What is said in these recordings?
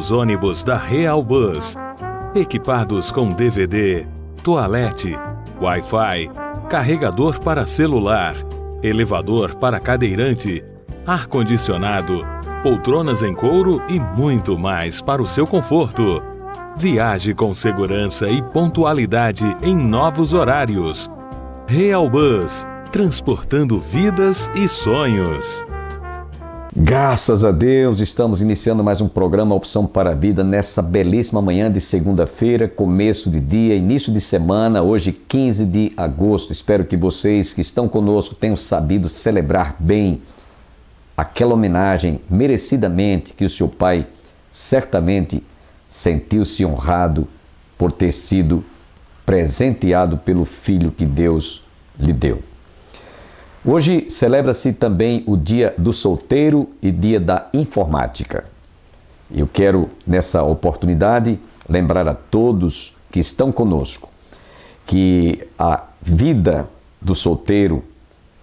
novos ônibus da Real Bus, equipados com DVD, toalete, Wi-Fi, carregador para celular, elevador para cadeirante, ar-condicionado, poltronas em couro e muito mais para o seu conforto. Viaje com segurança e pontualidade em novos horários. Real Bus, transportando vidas e sonhos. Graças a Deus, estamos iniciando mais um programa Opção para a Vida nessa belíssima manhã de segunda-feira, começo de dia, início de semana, hoje 15 de agosto. Espero que vocês que estão conosco tenham sabido celebrar bem aquela homenagem merecidamente que o seu pai certamente sentiu-se honrado por ter sido presenteado pelo filho que Deus lhe deu. Hoje celebra-se também o Dia do Solteiro e Dia da Informática. Eu quero, nessa oportunidade, lembrar a todos que estão conosco que a vida do solteiro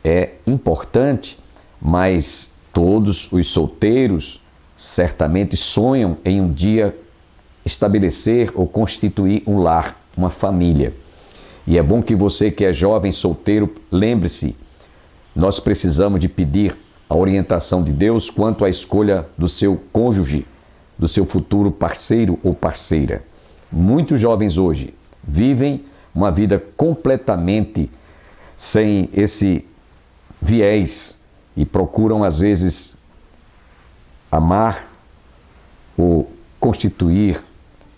é importante, mas todos os solteiros certamente sonham em um dia estabelecer ou constituir um lar, uma família. E é bom que você que é jovem solteiro, lembre-se, nós precisamos de pedir a orientação de Deus quanto à escolha do seu cônjuge, do seu futuro parceiro ou parceira. Muitos jovens hoje vivem uma vida completamente sem esse viés e procuram às vezes amar ou constituir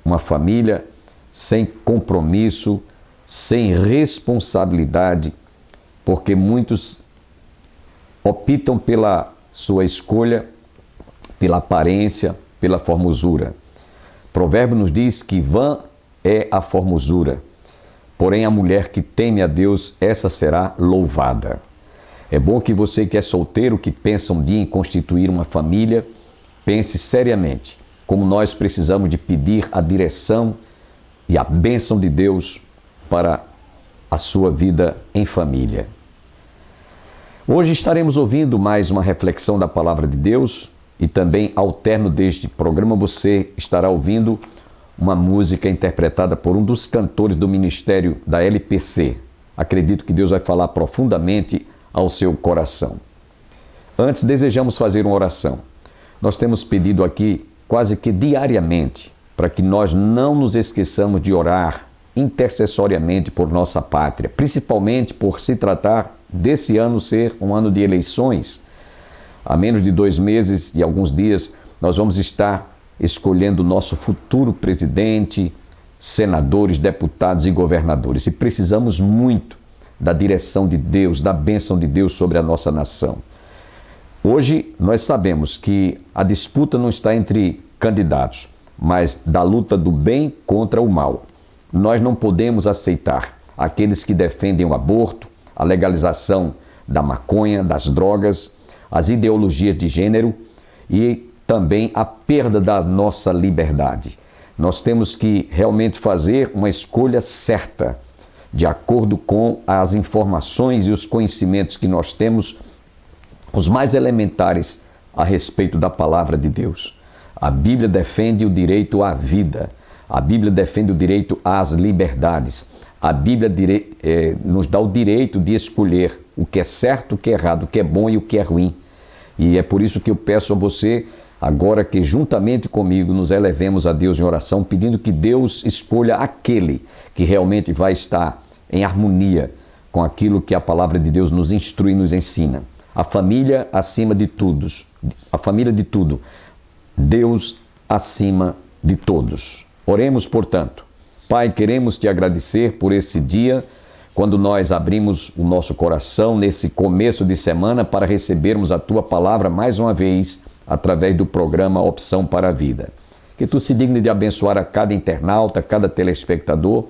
uma família sem compromisso, sem responsabilidade, porque muitos optam pela sua escolha, pela aparência, pela formosura. Provérbio nos diz que vã é a formosura, porém a mulher que teme a Deus, essa será louvada. É bom que você que é solteiro, que pensa um dia em constituir uma família, pense seriamente como nós precisamos de pedir a direção e a bênção de Deus para a sua vida em família. Hoje estaremos ouvindo mais uma reflexão da Palavra de Deus e também ao término deste programa você estará ouvindo uma música interpretada por um dos cantores do ministério da LPC. Acredito que Deus vai falar profundamente ao seu coração. Antes, desejamos fazer uma oração. Nós temos pedido aqui quase que diariamente para que nós não nos esqueçamos de orar intercessoriamente por nossa pátria, principalmente por se tratar desse ano ser um ano de eleições. Há menos de 2 meses e alguns dias nós vamos estar escolhendo o nosso futuro presidente, senadores, deputados e governadores. E precisamos muito da direção de Deus, da bênção de Deus sobre a nossa nação. Hoje nós sabemos que a disputa não está entre candidatos, mas da luta do bem contra o mal. Nós não podemos aceitar aqueles que defendem o aborto, a legalização da maconha, das drogas, as ideologias de gênero e também a perda da nossa liberdade. Nós temos que realmente fazer uma escolha certa, de acordo com as informações e os conhecimentos que nós temos, os mais elementares a respeito da palavra de Deus. A Bíblia defende o direito à vida, a Bíblia defende o direito às liberdades. A Bíblia nos dá o direito de escolher o que é certo, o que é errado, o que é bom e o que é ruim. E é por isso que eu peço a você, agora que juntamente comigo nos elevemos a Deus em oração, pedindo que Deus escolha aquele que realmente vai estar em harmonia com aquilo que a palavra de Deus nos instrui e nos ensina. A família acima de tudo. A família de tudo. Deus acima de todos. Oremos, portanto. Pai, queremos te agradecer por esse dia, quando nós abrimos o nosso coração nesse começo de semana para recebermos a tua palavra mais uma vez, através do programa Opção para a Vida. Que tu se digne de abençoar a cada internauta, a cada telespectador.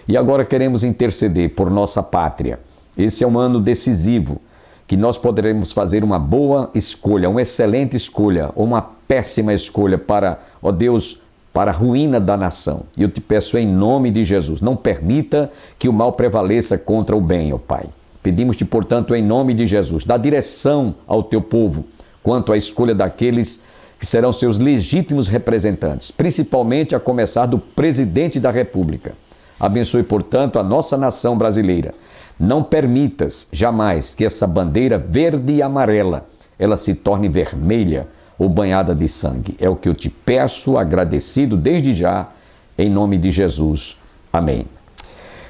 E agora queremos interceder por nossa pátria. Esse é um ano decisivo, que nós poderemos fazer uma boa escolha, uma excelente escolha, ou uma péssima escolha para, ó Deus, para a ruína da nação. E eu te peço em nome de Jesus, não permita que o mal prevaleça contra o bem, ó Pai. Pedimos-te, portanto, em nome de Jesus, dá direção ao teu povo quanto à escolha daqueles que serão seus legítimos representantes, principalmente a começar do presidente da República. Abençoe, portanto, a nossa nação brasileira. Não permitas jamais que essa bandeira verde e amarela ela se torne vermelha ou banhada de sangue. É o que eu te peço, agradecido desde já, em nome de Jesus. Amém.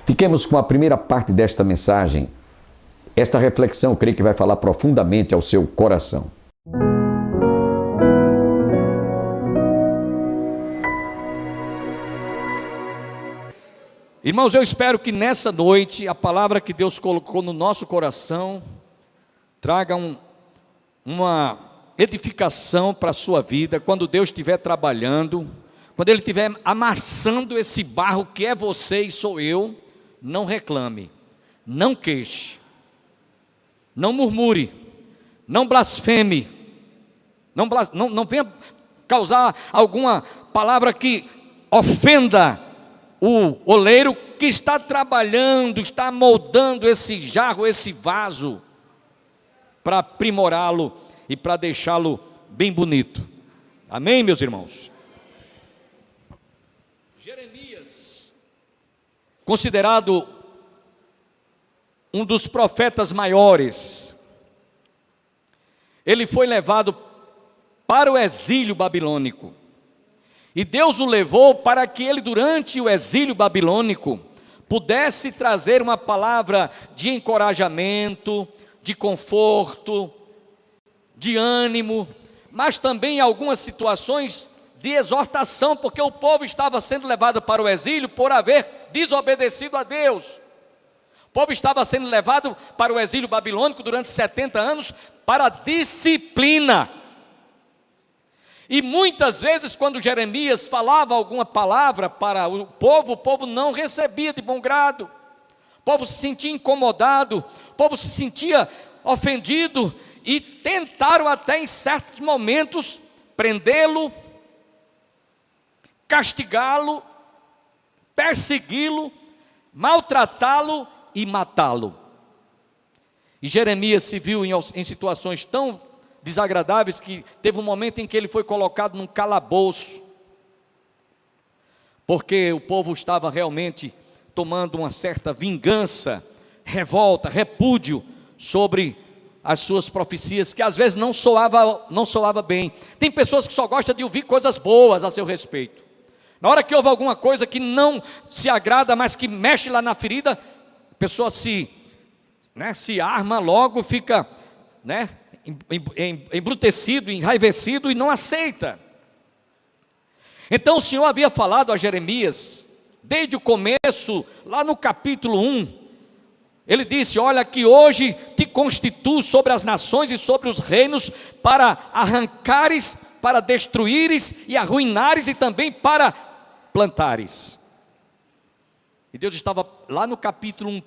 Fiquemos com a primeira parte desta mensagem. Esta reflexão, eu creio que vai falar profundamente ao seu coração. Irmãos, eu espero que nessa noite a palavra que Deus colocou no nosso coração traga uma edificação para a sua vida. Quando Deus estiver trabalhando, quando Ele estiver amassando esse barro que é você e sou eu, não reclame, não queixe, não murmure, não blasfeme, não venha causar alguma palavra que ofenda o oleiro que está trabalhando, está moldando esse jarro, esse vaso, para aprimorá-lo e para deixá-lo bem bonito. Amém, meus irmãos? Jeremias, considerado um dos profetas maiores, ele foi levado para o exílio babilônico. E Deus o levou para que ele, durante o exílio babilônico, pudesse trazer uma palavra de encorajamento, de conforto, de ânimo, mas também em algumas situações de exortação, porque o povo estava sendo levado para o exílio por haver desobedecido a Deus. O povo estava sendo levado para o exílio babilônico durante 70 anos para disciplina. E muitas vezes, quando Jeremias falava alguma palavra para o povo não recebia de bom grado. O povo se sentia incomodado, o povo se sentia ofendido, e tentaram até em certos momentos prendê-lo, castigá-lo, persegui-lo, maltratá-lo e matá-lo. E Jeremias se viu em situações tão desagradáveis que teve um momento em que ele foi colocado num calabouço, porque o povo estava realmente tomando uma certa vingança, revolta, repúdio sobre as suas profecias, que às vezes não soava bem. Tem pessoas que só gostam de ouvir coisas boas a seu respeito. Na hora que houve alguma coisa que não se agrada, mas que mexe lá na ferida, a pessoa se arma logo, fica embrutecido, enraivecido e não aceita. Então o Senhor havia falado a Jeremias, desde o começo, lá no capítulo 1, Ele disse: olha, que hoje te constituo sobre as nações e sobre os reinos, para arrancares, para destruíres e arruinares, e também para plantares. E Deus estava lá no capítulo 1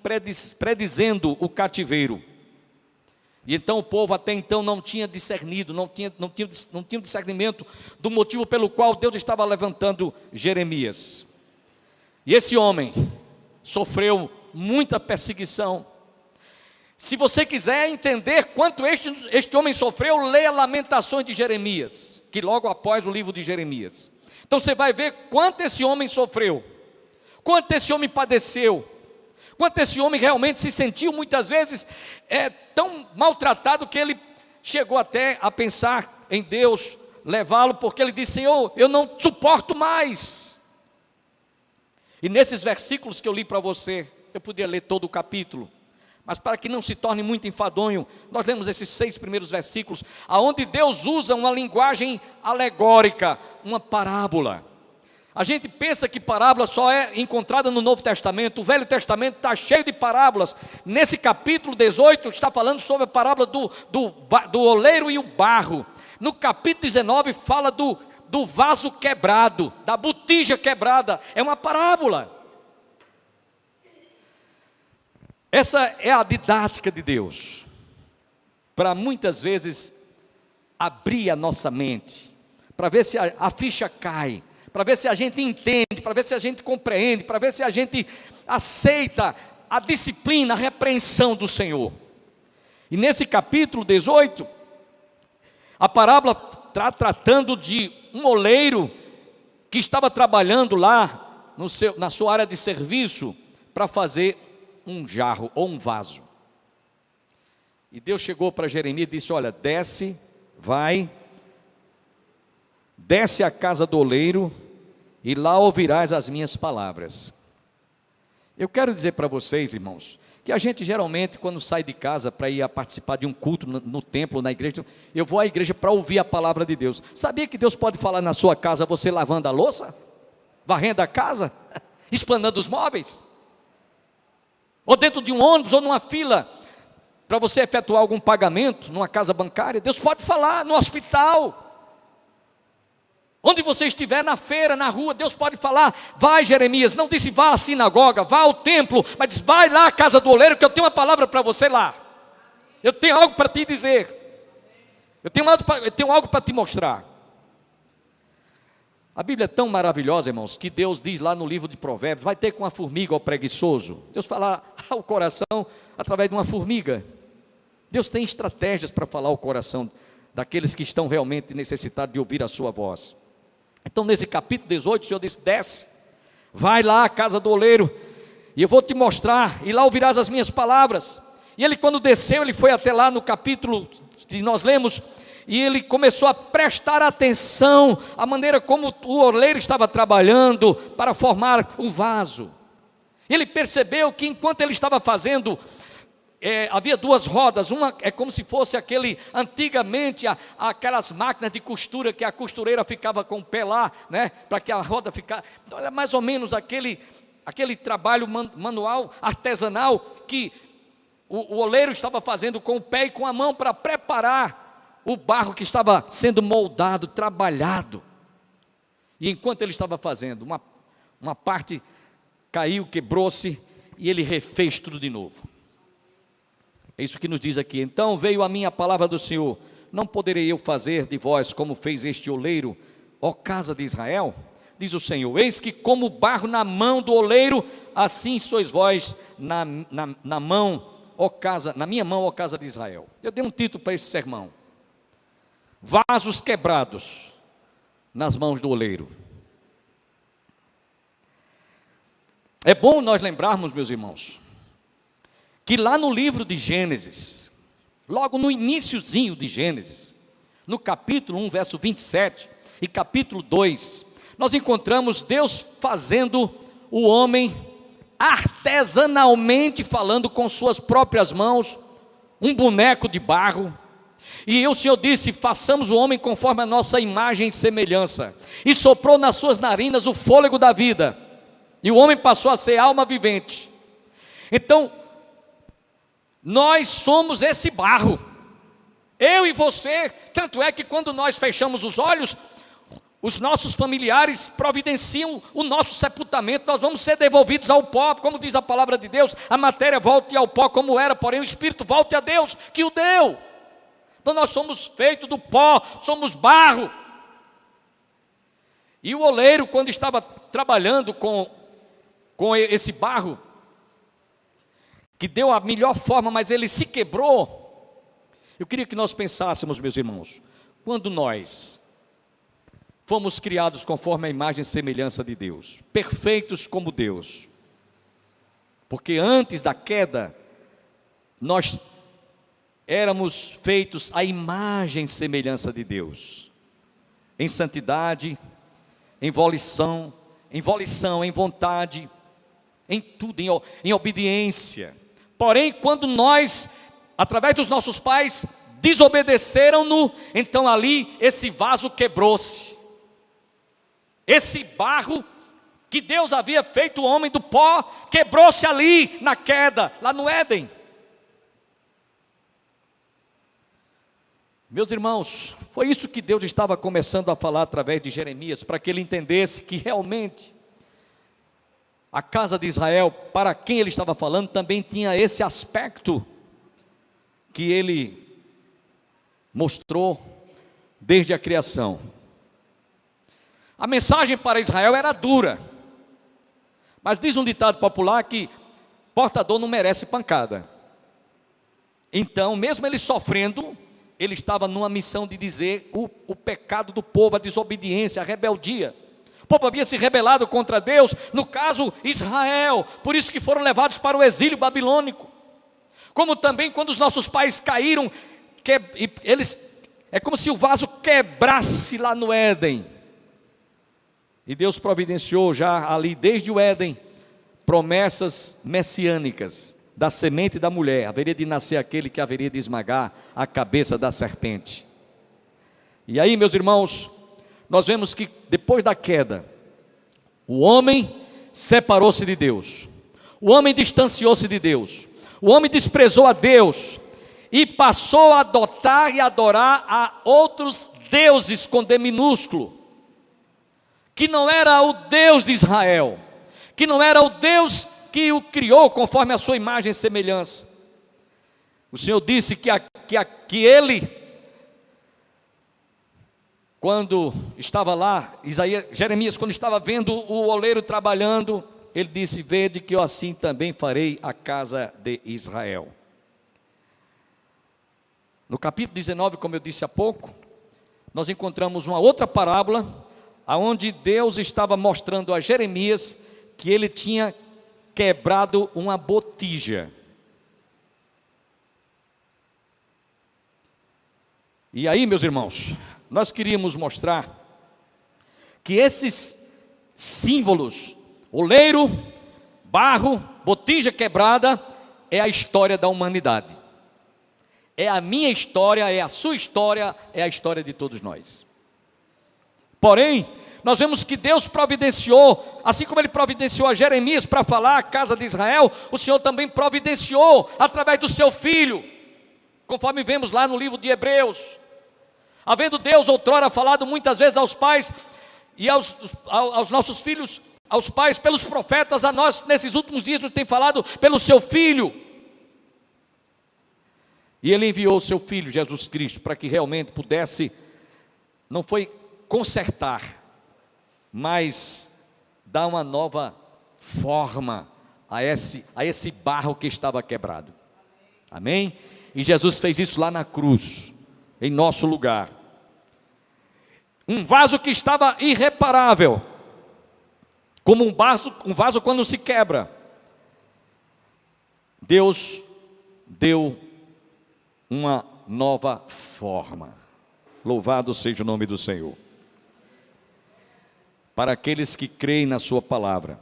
predizendo o cativeiro. E então o povo até então não tinha discernido, não tinha discernimento do motivo pelo qual Deus estava levantando Jeremias. E esse homem sofreu muita perseguição. Se você quiser entender quanto este homem sofreu, leia Lamentações de Jeremias, que logo após o livro de Jeremias. Então você vai ver quanto esse homem sofreu, quanto esse homem padeceu, quanto esse homem realmente se sentiu muitas vezes tão maltratado que ele chegou até a pensar em Deus levá-lo, porque ele disse: Senhor, eu não suporto mais. E nesses versículos que eu li para você, eu podia ler todo o capítulo, mas para que não se torne muito enfadonho, nós lemos esses 6 primeiros versículos, aonde Deus usa uma linguagem alegórica, uma parábola. A gente pensa que parábola só é encontrada no Novo Testamento. O Velho Testamento está cheio de parábolas. Nesse capítulo 18 está falando sobre a parábola do oleiro e o barro. No capítulo 19 fala do vaso quebrado, da botija quebrada. É uma parábola. Essa é a didática de Deus, para muitas vezes abrir a nossa mente, para ver se a ficha cai, para ver se a gente entende, para ver se a gente compreende, para ver se a gente aceita a disciplina, a repreensão do Senhor. E nesse capítulo 18, a parábola tratando de um oleiro que estava trabalhando lá na sua área de serviço para fazer um jarro ou um vaso. E Deus chegou para Jeremias e disse: olha, desce à casa do oleiro e lá ouvirás as minhas palavras. Eu quero dizer para vocês, irmãos, que a gente geralmente, quando sai de casa para ir a participar de um culto no templo, na igreja, eu vou à igreja para ouvir a palavra de Deus. Sabia que Deus pode falar na sua casa, você lavando a louça, varrendo a casa, esplanando os móveis, ou dentro de um ônibus, ou numa fila, para você efetuar algum pagamento, numa casa bancária? Deus pode falar no hospital, onde você estiver, na feira, na rua, Deus pode falar. Vai, Jeremias, não disse vá à sinagoga, vá ao templo, mas disse vai lá à casa do oleiro, que eu tenho uma palavra para você lá. Eu tenho algo para te dizer. Eu tenho algo para te mostrar. A Bíblia é tão maravilhosa, irmãos, que Deus diz lá no livro de Provérbios: vai ter com a formiga, ó preguiçoso. Deus fala ao coração através de uma formiga. Deus tem estratégias para falar ao coração daqueles que estão realmente necessitados de ouvir a sua voz. Então, nesse capítulo 18, o Senhor disse: desce, vai lá à casa do oleiro, e eu vou te mostrar, e lá ouvirás as minhas palavras. E ele, quando desceu, ele foi até lá no capítulo que nós lemos, e ele começou a prestar atenção à maneira como o oleiro estava trabalhando para formar um vaso. Ele percebeu que enquanto ele estava fazendo, havia duas rodas. Uma é como se fosse antigamente aquelas máquinas de costura que a costureira ficava com o pé lá, né, para que a roda ficasse. Então era mais ou menos aquele trabalho manual, artesanal, que o oleiro estava fazendo com o pé e com a mão para preparar o barro que estava sendo moldado, trabalhado. E enquanto ele estava fazendo, uma parte caiu, quebrou-se, e ele refez tudo de novo. É isso que nos diz aqui: então veio a mim a palavra do Senhor: não poderei eu fazer de vós como fez este oleiro, ó casa de Israel? Diz o Senhor: eis que como barro na mão do oleiro, assim sois vós na minha mão, ó casa de Israel. Eu dei um título para esse sermão: vasos quebrados nas mãos do oleiro. É bom nós lembrarmos, meus irmãos, que lá no livro de Gênesis, logo no iniciozinho de Gênesis, no capítulo 1, verso 27, e capítulo 2, nós encontramos Deus fazendo o homem artesanalmente, falando com suas próprias mãos, um boneco de barro. E o Senhor disse: façamos o homem conforme a nossa imagem e semelhança, e soprou nas suas narinas o fôlego da vida, e o homem passou a ser alma vivente. Então, nós somos esse barro, eu e você. Tanto é que quando nós fechamos os olhos, os nossos familiares providenciam o nosso sepultamento. Nós vamos ser devolvidos ao pó, como diz a palavra de Deus: a matéria volte ao pó como era, porém o espírito volte a Deus que o deu. Então nós somos feitos do pó, somos barro. E o oleiro, quando estava trabalhando com esse barro, que deu a melhor forma, mas ele se quebrou. Eu queria que nós pensássemos, meus irmãos, quando nós fomos criados conforme a imagem e semelhança de Deus, perfeitos como Deus, porque antes da queda, nós éramos feitos à imagem e semelhança de Deus, em santidade, em volição, em vontade, em tudo, em obediência. Porém, quando nós, através dos nossos pais, desobedeceram-no, então ali esse vaso quebrou-se. Esse barro que Deus havia feito o homem do pó, quebrou-se ali na queda, lá no Éden. Meus irmãos, foi isso que Deus estava começando a falar através de Jeremias, para que ele entendesse que realmente a casa de Israel, para quem ele estava falando, também tinha esse aspecto que ele mostrou desde a criação. A mensagem para Israel era dura, mas diz um ditado popular que portador não merece pancada. Então, mesmo ele sofrendo, ele estava numa missão de dizer o pecado do povo, a desobediência, a rebeldia. O povo havia se rebelado contra Deus, no caso Israel, por isso que foram levados para o exílio babilônico. Como também quando os nossos pais caíram, é como se o vaso quebrasse lá no Éden. E Deus providenciou já ali, desde o Éden, promessas messiânicas. Da semente da mulher haveria de nascer aquele que haveria de esmagar a cabeça da serpente. E aí, meus irmãos, nós vemos que depois da queda, o homem separou-se de Deus, o homem distanciou-se de Deus, o homem desprezou a Deus e passou a adotar e adorar a outros deuses com D minúsculo, que não era o Deus de Israel, que não era o Deus que o criou conforme a sua imagem e semelhança. O Senhor disse que ele, quando estava lá, Jeremias, quando estava vendo o oleiro trabalhando, ele disse: vede que eu assim também farei a casa de Israel. No capítulo 19, como eu disse há pouco, nós encontramos uma outra parábola, onde Deus estava mostrando a Jeremias que ele tinha quebrado uma botija. E aí, meus irmãos, nós queríamos mostrar que esses símbolos, oleiro, barro, botija quebrada, é a história da humanidade. É a minha história, é a sua história, é a história de todos nós. Porém, nós vemos que Deus providenciou, assim como Ele providenciou a Jeremias para falar à casa de Israel, o Senhor também providenciou através do seu Filho, conforme vemos lá no livro de Hebreus. Havendo Deus outrora falado muitas vezes aos pais e aos nossos filhos, aos pais pelos profetas, a nós nesses últimos dias nos tem falado pelo seu Filho. E Ele enviou o seu Filho Jesus Cristo para que realmente pudesse, não foi consertar, mas dar uma nova forma a esse barro que estava quebrado. Amém? E Jesus fez isso lá na cruz, em nosso lugar. Um vaso que estava irreparável, como um vaso quando se quebra. Deus deu uma nova forma. Louvado seja o nome do Senhor. Para aqueles que creem na sua palavra.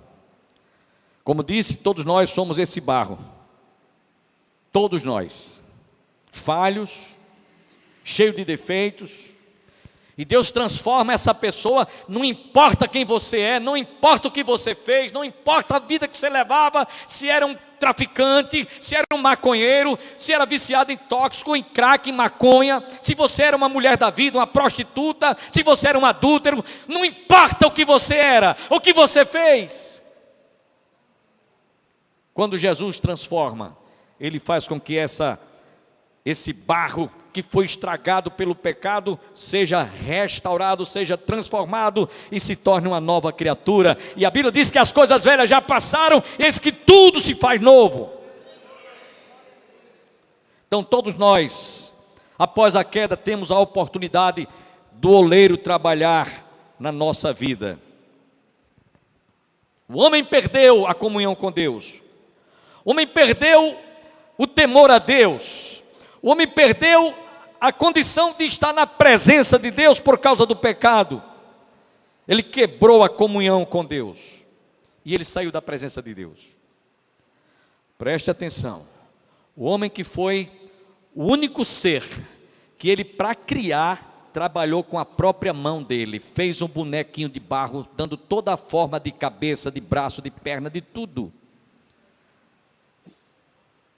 Como disse, todos nós somos esse barro. Todos nós. Falhos, cheios de defeitos. E Deus transforma essa pessoa, não importa quem você é, não importa o que você fez, não importa a vida que você levava, se era um traficante, se era um maconheiro, se era viciado em tóxico, em crack, em maconha, se você era uma mulher da vida, uma prostituta, se você era um adúltero, não importa o que você era, o que você fez. Quando Jesus transforma, Ele faz com que esse barro que foi estragado pelo pecado seja restaurado, seja transformado e se torne uma nova criatura. E a Bíblia diz que as coisas velhas já passaram, eis que tudo se faz novo. Então todos nós, após a queda, temos a oportunidade do oleiro trabalhar na nossa vida. O homem perdeu a comunhão com Deus, o homem perdeu o temor a Deus, o homem perdeu a condição de estar na presença de Deus por causa do pecado. Ele quebrou a comunhão com Deus e ele saiu da presença de Deus. Preste atenção, o homem que foi o único ser que ele, para criar, trabalhou com a própria mão dele, fez um bonequinho de barro, dando toda a forma de cabeça, de braço, de perna, de tudo.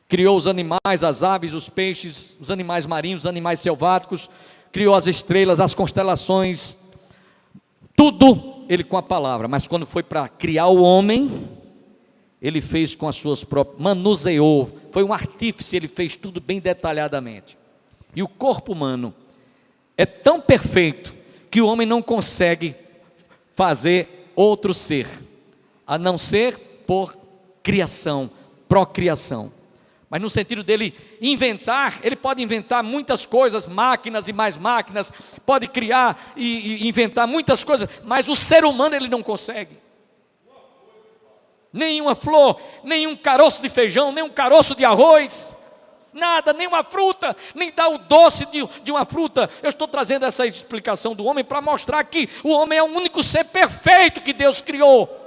Criou os animais, as aves, os peixes, os animais marinhos, os animais selváticos, criou as estrelas, as constelações, tudo ele com a palavra. Mas quando foi para criar o homem, ele fez com as suas próprias, manuseou, foi um artífice, ele fez tudo bem detalhadamente. E o corpo humano é tão perfeito que o homem não consegue fazer outro ser, a não ser por criação, procriação. Mas no sentido dele inventar, ele pode inventar muitas coisas, máquinas e mais máquinas, pode criar e inventar muitas coisas, mas o ser humano ele não consegue. Nenhuma flor, nenhum caroço de feijão, nem um caroço de arroz, nada, nenhuma fruta, nem dá o doce de uma fruta. Eu estou trazendo essa explicação do homem para mostrar que o homem é o único ser perfeito que Deus criou.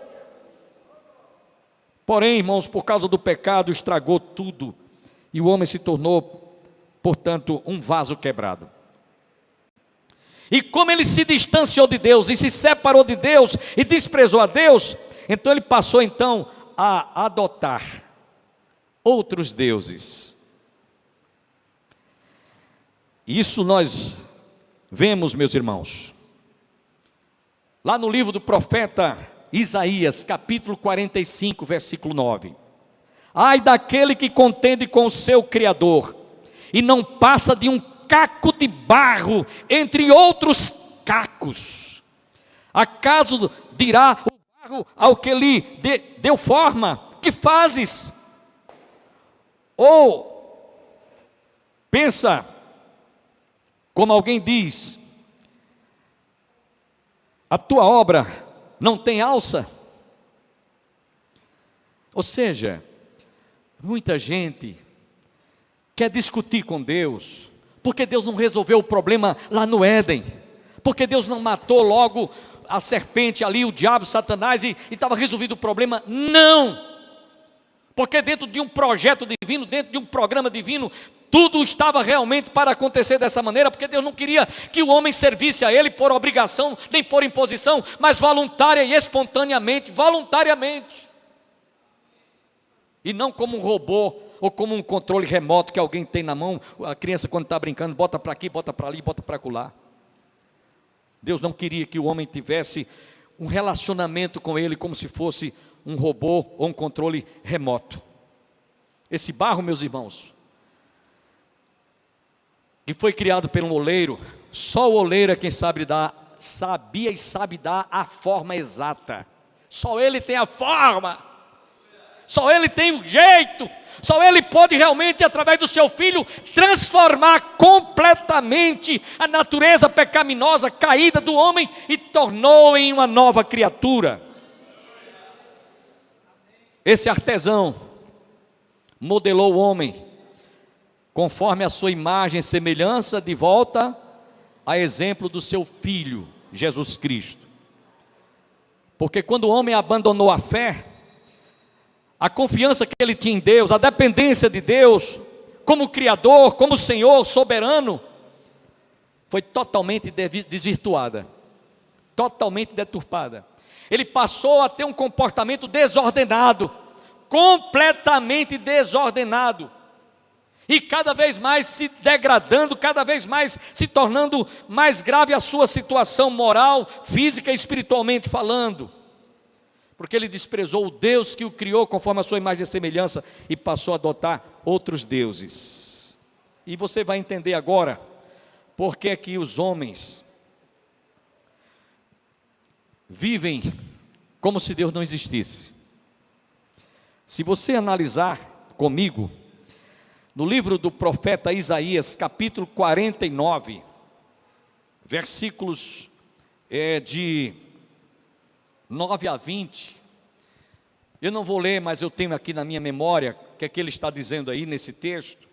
Porém, irmãos, por causa do pecado, estragou tudo, e o homem se tornou, portanto, um vaso quebrado. E como ele se distanciou de Deus, e se separou de Deus, e desprezou a Deus, então ele passou a adotar outros deuses. Isso nós vemos, meus irmãos, lá no livro do profeta Isaías, capítulo 45, versículo 9. Ai daquele que contende com o seu Criador, e não passa de um caco de barro entre outros cacos. Acaso dirá o barro ao que lhe deu forma: que fazes? Ou pensa, como alguém diz, a tua obra não tem alça? Ou seja, muita gente quer discutir com Deus, porque Deus não resolveu o problema lá no Éden, porque Deus não matou logo a serpente ali, o diabo, Satanás, e estava resolvido o problema. Não! Porque dentro de um projeto divino, dentro de um programa divino, tudo estava realmente para acontecer dessa maneira, porque Deus não queria que o homem servisse a Ele por obrigação, nem por imposição, mas voluntária e espontaneamente, voluntariamente. E não como um robô, ou como um controle remoto que alguém tem na mão, a criança quando está brincando, bota para aqui, bota para ali, bota para acolá. Deus não queria que o homem tivesse um relacionamento com Ele como se fosse um robô ou um controle remoto. Esse barro, meus irmãos, que foi criado pelo oleiro, só o oleiro é quem sabia e sabe dar a forma exata. Só ele tem a forma, só ele tem o jeito, só ele pode realmente, através do seu filho, transformar completamente a natureza pecaminosa, caída do homem, e tornou em uma nova criatura. Esse artesão modelou o homem conforme a sua imagem e semelhança, de volta a exemplo do seu Filho, Jesus Cristo. Porque quando o homem abandonou a fé, a confiança que ele tinha em Deus, a dependência de Deus, como Criador, como Senhor soberano, foi totalmente desvirtuada, totalmente deturpada. Ele passou a ter um comportamento desordenado, completamente desordenado, e cada vez mais se degradando, cada vez mais se tornando mais grave a sua situação moral, física e espiritualmente falando, porque ele desprezou o Deus que o criou conforme a sua imagem e semelhança e passou a adotar outros deuses. E você vai entender agora por que é que os homens vivem como se Deus não existisse. Se você analisar comigo, no livro do profeta Isaías, capítulo 49, versículos de 9 a 20, eu não vou ler, mas eu tenho aqui na minha memória, o que é que ele está dizendo aí nesse texto,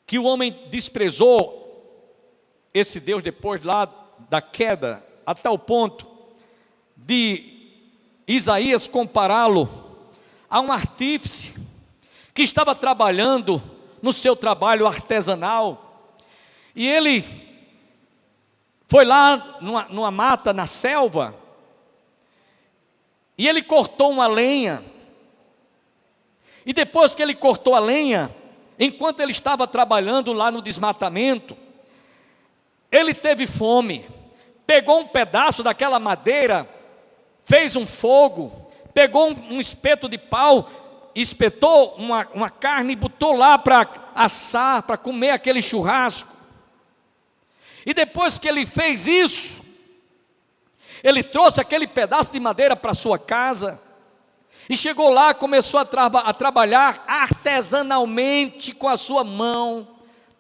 que o homem desprezou esse Deus depois lá da queda, a tal ponto de Isaías compará-lo a um artífice, que estava trabalhando no seu trabalho artesanal, e ele foi lá numa mata, na selva, e ele cortou uma lenha, e depois que ele cortou a lenha, enquanto ele estava trabalhando lá no desmatamento, ele teve fome, pegou um pedaço daquela madeira, fez um fogo, pegou um espeto de pau, espetou uma carne e botou lá para assar, para comer aquele churrasco. E depois que ele fez isso, ele trouxe aquele pedaço de madeira para sua casa, E chegou lá, começou a trabalhar artesanalmente com a sua mão,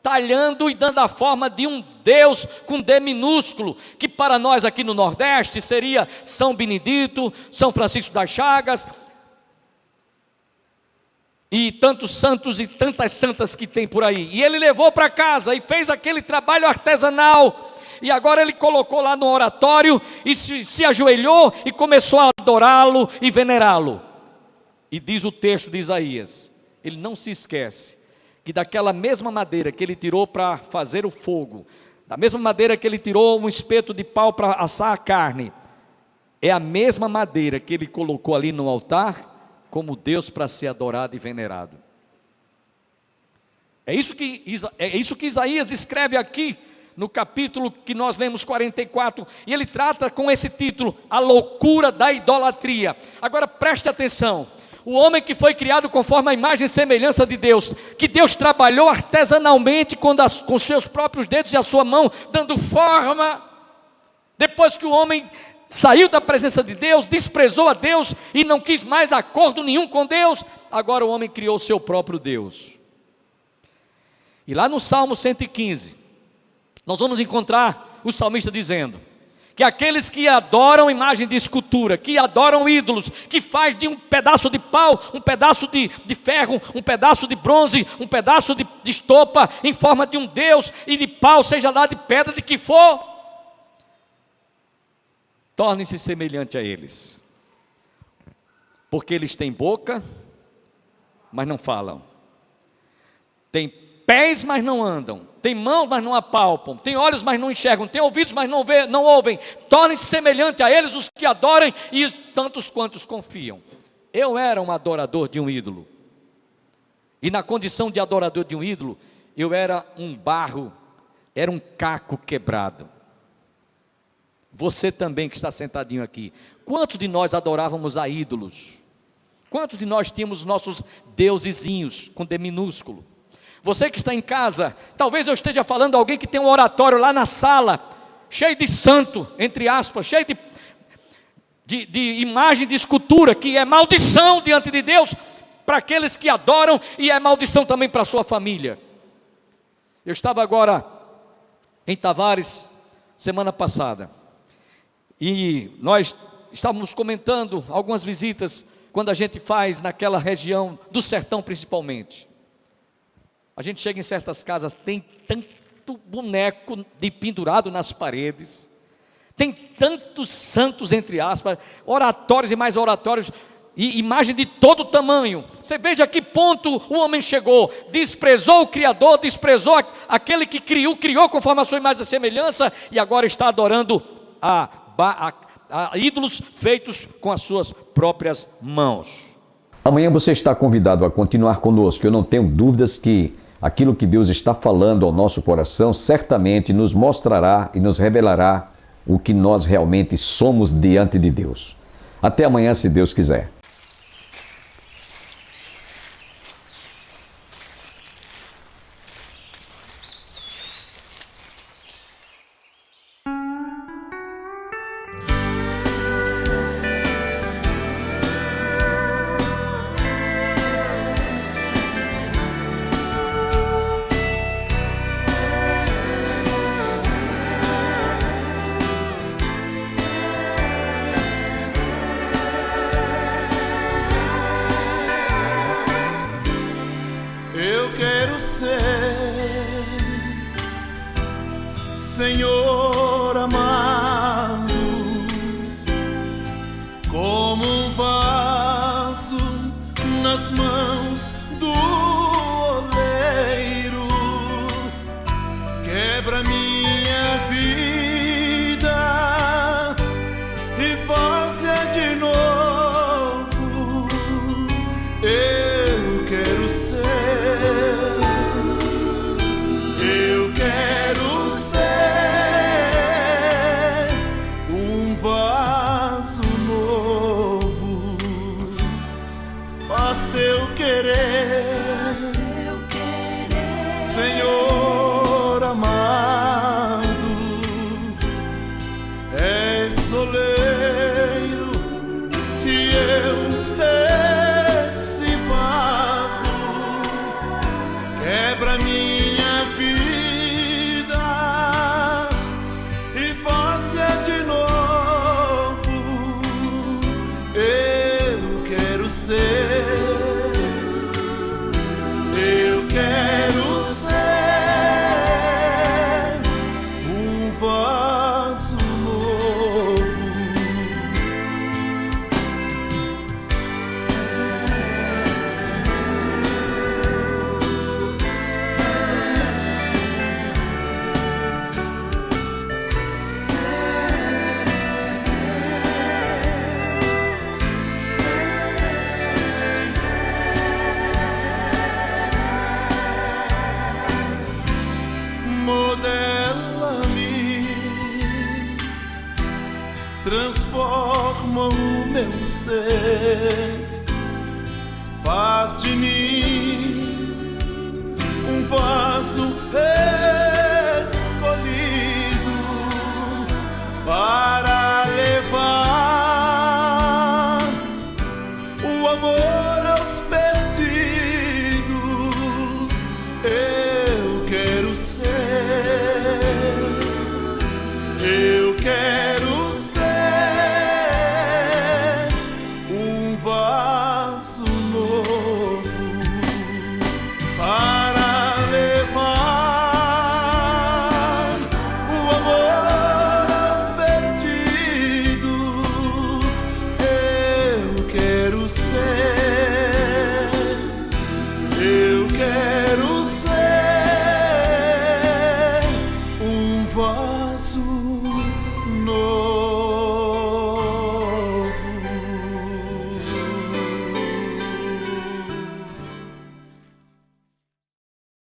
talhando e dando a forma de um Deus com D minúsculo, que para nós aqui no Nordeste seria São Benedito, São Francisco das Chagas, e tantos santos e tantas santas que tem por aí. E ele levou para casa e fez aquele trabalho artesanal, e agora ele colocou lá no oratório, e se ajoelhou e começou a adorá-lo e venerá-lo. E diz o texto de Isaías, ele não se esquece, que daquela mesma madeira que ele tirou para fazer o fogo, da mesma madeira que ele tirou um espeto de pau para assar a carne, é a mesma madeira que ele colocou ali no altar, como Deus para ser adorado e venerado. É isso que Isaías descreve aqui, no capítulo que nós lemos 44, e ele trata com esse título, a loucura da idolatria. Agora preste atenção, o homem que foi criado conforme a imagem e semelhança de Deus, que Deus trabalhou artesanalmente com seus próprios dedos e a sua mão, dando forma, depois que o homem saiu da presença de Deus, desprezou a Deus e não quis mais acordo nenhum com Deus, agora o homem criou o seu próprio Deus. E lá no Salmo 115, nós vamos encontrar o salmista dizendo que aqueles que adoram imagem de escultura, que adoram ídolos, que faz de um pedaço de pau, um pedaço de ferro, um pedaço de bronze, um pedaço de estopa, em forma de um Deus, e de pau, seja lá de pedra, de que for, tornem-se semelhante a eles, porque eles têm boca, mas não falam, têm pés, mas não andam, têm mãos, mas não apalpam, têm olhos, mas não enxergam, têm ouvidos, mas não ouvem, tornem-se semelhante a eles os que adoram e tantos quantos confiam. Eu era um adorador de um ídolo, e na condição de adorador de um ídolo, eu era um barro, era um caco quebrado. Você também que está sentadinho aqui, quantos de nós adorávamos a ídolos? Quantos de nós tínhamos nossos deusezinhos com D minúsculo? Você que está em casa, talvez eu esteja falando a alguém que tem um oratório lá na sala, cheio de santo, entre aspas, cheio de imagem de escultura, que é maldição diante de Deus, para aqueles que adoram, e é maldição também para a sua família. Eu estava agora em Tavares, semana passada, e nós estávamos comentando algumas visitas, quando a gente faz naquela região do sertão principalmente. A gente chega em certas casas, tem tanto boneco de pendurado nas paredes, tem tantos santos, entre aspas, oratórios e mais oratórios, e imagem de todo tamanho. Você veja a que ponto o homem chegou, desprezou o Criador, desprezou aquele que criou conforme a sua imagem e semelhança, e agora está adorando a ídolos feitos com as suas próprias mãos. Amanhã você está convidado a continuar conosco. Eu não tenho dúvidas que aquilo que Deus está falando ao nosso coração certamente nos mostrará e nos revelará o que nós realmente somos diante de Deus. Até amanhã, se Deus quiser. Senhor amado, como um vaso nas mãos do oleiro, quebra minha vida e faz-a de novo. Eu quero ser. Teu querer meu ser, faz de mim